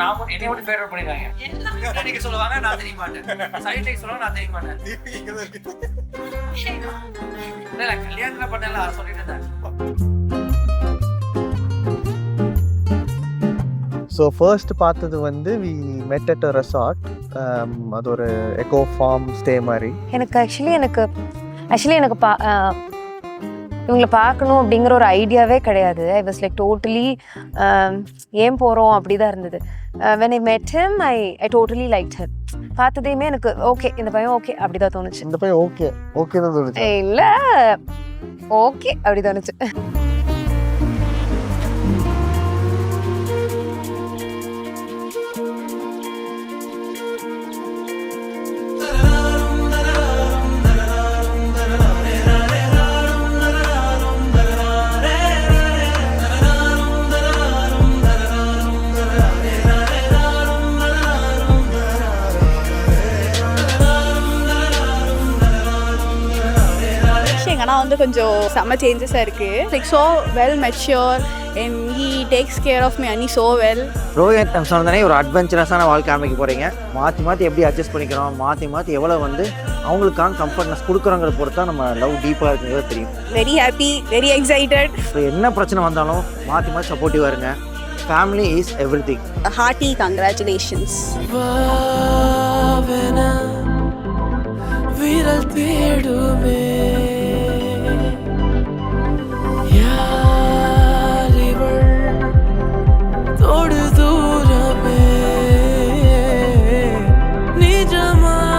நான் என்னை மட்டும் ஃபேவரட் பண்ணிடுறாங்க. எல்லாம் அடிக்க சொல்லுவாங்க, நான் தெரிய மாட்டேன். சைட் லைக் சொல்லுவாங்க, நான் தெரிய மாட்டேன். இல்ல கல்யாணம் பண்ணல சொல்லிட்டு இருந்தேன். ஸோ ஃபர்ஸ்ட் பார்த்தது வந்து வி மெட் அட் அ ரெசார்ட். அது ஒரு எக்கோ ஃபார்ம் ஸ்டே மாதிரி. எனக்கு இவங்களை பார்க்கணும் அப்படிங்கிற ஒரு ஐடியாவே கிடையாது. ஐ வாஸ் லைக் டோட்டலி ஏன் போகிறோம் அப்படி தான் இருந்தது. when I met him I totally liked him. பார்த்ததையுமே எனக்கு ஓகே, இந்த பையன் ஓகே அப்படி தான் தோணுச்சு. இந்த பையன் ஓகே ஓகே தான் தோணுச்சு. இல்லை ஓகே அப்படி தோணுச்சு. ஆனால் வந்து கொஞ்சம் செம்ம சேஞ்சஸாக இருக்குது. Like so well mature and he takes care of me any so well. Rohit நம்ம சொன்னதானே ஒரு அட்வென்ச்சரஸான வாழ்க்கை அமைக்க போகிறீங்க. மாற்றி எப்படி அட்ஜஸ்ட் பண்ணிக்கிறோம், மாற்றி எவ்வளோ வந்து அவங்களுக்கான கம்ஃபர்ட்னஸ் கொடுக்குறோங்கிற பொறுத்தா நம்ம லவ் டீப்பாக இருக்குங்கிறது தெரியும். Very happy, very excited. So என்ன பிரச்சனை வந்தாலும் மாற்றி சப்போர்ட்டிவாக இருங்க. Family is everything. Hearty congratulations. விரல் தேடுமே தோடு தூரமே நிஜமாய்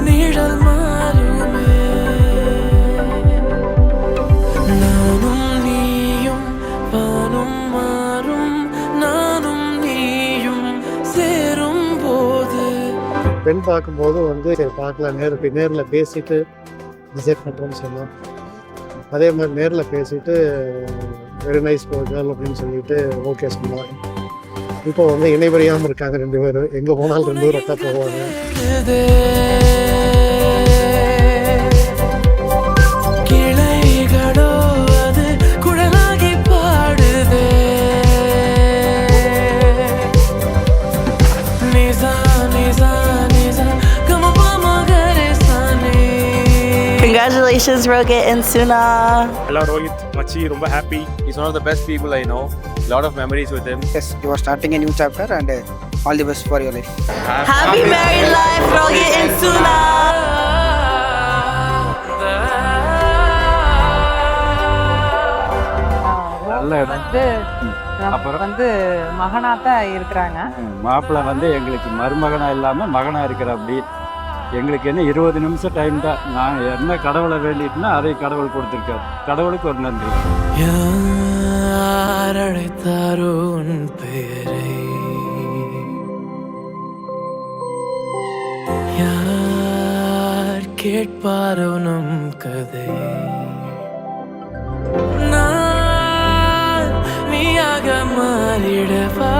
நிழல் மாறுமே. நானும் நீயும் வானும் மாறும், நானும் நீயும் சேரும் போது. பெண் பார்க்கும்போது வந்து சரி பார்க்கலாம், நேரில் பேசிட்டு டிசைட் பண்ணுறோன்னு சொன்னோம். அதே மாதிரி நேரில் பேசிட்டு வெரி நைஸ் கேர்ள் அப்படின்னு சொல்லிட்டு ஓகே சொன்னாங்க. இப்போ வந்து இணைபறியாமல் இருக்காங்க ரெண்டு பேரும். எங்கே போனாலும் ரெண்டு பேரும் ஒட்டா போவாங்க. கிளைகளோ அது குழலாகி பாடுதே. நிசா நிசா நிசா கமபா மகரே Sanae. Congratulations, Rohit and Suna. Hello, Rohit. Machi, rumba happy. He's one of the best people I know. Lot of memories with him. Yes, you are starting a new chapter and all the best for your life. Happy married life, Rohit and Suna. நல்ல இடம் வந்து மகனாத்தான் இருக்கிறாங்க. மாப்பிள்ளை வந்து எங்களுக்கு மருமகனா இல்லாம மகனா இருக்கிற. அப்படி எங்களுக்கு என்ன 20 நிமிஷம் டைம் தான். நான் என்ன கடவுளை வேண்டிட்டுனா அதை கடவுள் கொடுத்துருக்காரு. கடவுளுக்கு ஒரு நன்றி. யார் அழைத்தாரோ உன் பெயரை, யார் கேட்பாரோ நம் கதை. நான் நீயாக மாறிடவா,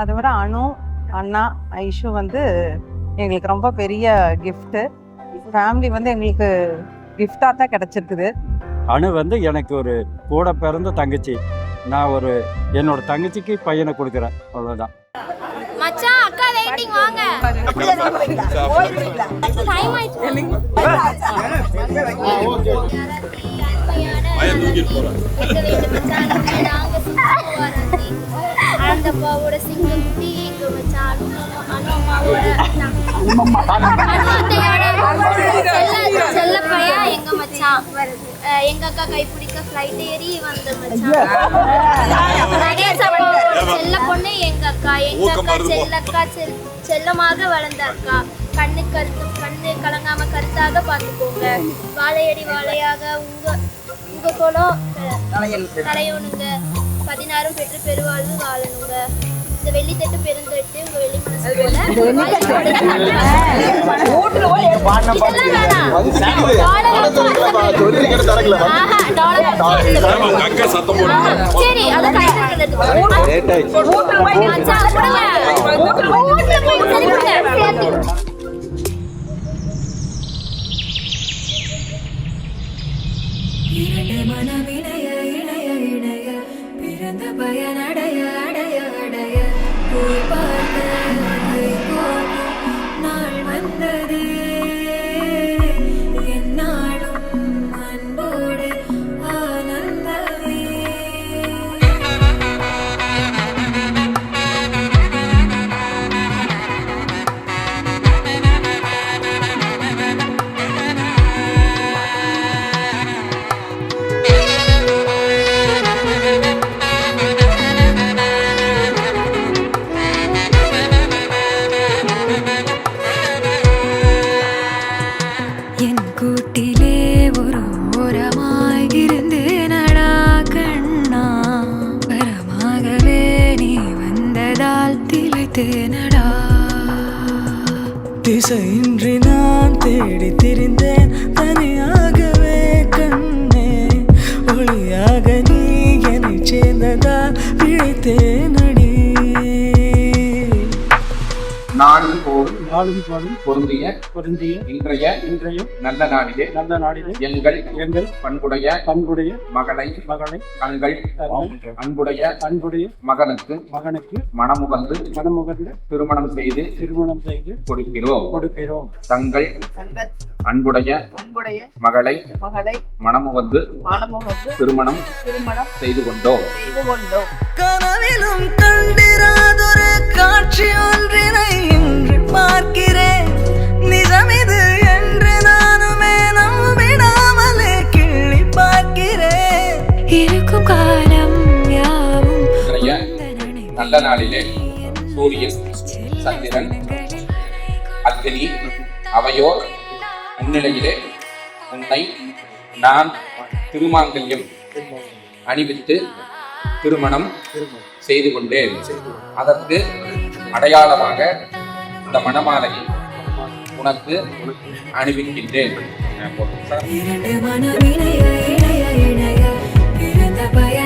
அதை விட அனு, அண்ணா, ஐஷு வந்து எங்களுக்கு ரொம்ப பெரிய கிஃப்ட்டு. ஃபேமிலி வந்து எங்களுக்கு கிஃப்டாக தான் கிடச்சிருக்குது. அனு வந்து எனக்கு ஒரு கூட பிறந்த தங்கச்சி. நான் ஒரு என்னோட தங்கச்சிக்கு பையனை கொடுக்குறேன், அவ்வளோதான். மச்சான் அக்கா வெயிட்டிங் வாங்க. டைம் ஆயிடுச்சு. அந்த பாவோட சிங்கம் குட்டி எங்க மச்சான் செல்ல பையா எங்க மச்சான். எங்க அக்கா கைப்பிடிக்க ஃப்ளைட் ஏறி வந்த மச்சான். செல்ல பொண்ணு எங்க அக்கா. எங்க அக்கா செல்லக்கா செல்லமாக வளர்ந்த அக்கா. கண்ணு கலங்காம கருத்தாக பார்த்துக்கோங்க. வாழையடி வாழையாக உங்க குலம் தலையணுங்க. 16 பெற்று பெருவாழ்வு வாழணுங்க. இந்த வெள்ளித்தட்டு பெருந்தட்டு உங்க வெள்ளி மனசு போல சரி அதை இரண்டு மனமிணைய இணைய இணைய பிறந்த பயனடைய அடைய அடைய போய் பார்க்க கை கோர்க்கும் நாள் வந்தது என்னாலும் அன்போடு ஆனந்தமே என் கூட்டிலே ஒரு ஓரமாய் இருந்தேனடா கண்ணா வரமாகவே நீ வந்ததால் திளைத்தேனடா திசையின்றி நான் தேடி திரிந்தேன் தனியாகவே கண்ணே ஒளியாக நீ என்னை சேர்ந்ததால் பிழைத்தேனடி நாளும் போதும் பொருந்திய இன்றைய நல்ல நாளிலே எங்கள் பண்புடைய மகளை தங்கள் அன்புடைய மகனுக்கு மனமுகந்து திருமணம் செய்து கொடுக்கிறோம் தங்கள் அன்புடைய மகளை மனமுகந்து திருமணம் செய்து கொண்டோம். கனவிலும் கண்டிராதொரு காட்சி ஒன்றினை இன்று பார்க்கிறேன் நிஜமிது என்று நானுமே நம்பிடாமலே கிள்ளி பார்க்கிறேன் இருக்கும் காலம் யாவும் நல்ல நாளிலே சூரியன் சந்திரன் அக்னி அவையோர் முன்னிலையிலே உன்னை நான் திருமாங்கல்யம் அணிவித்து திருமணம் செய்து கொண்டேன். அதற்கு அடையாளமாக இந்த மணமாலையை உனக்கு அணிவிக்கின்றேன். இரண்டு மனமிணைய இணைய இணைய பிறந்த பய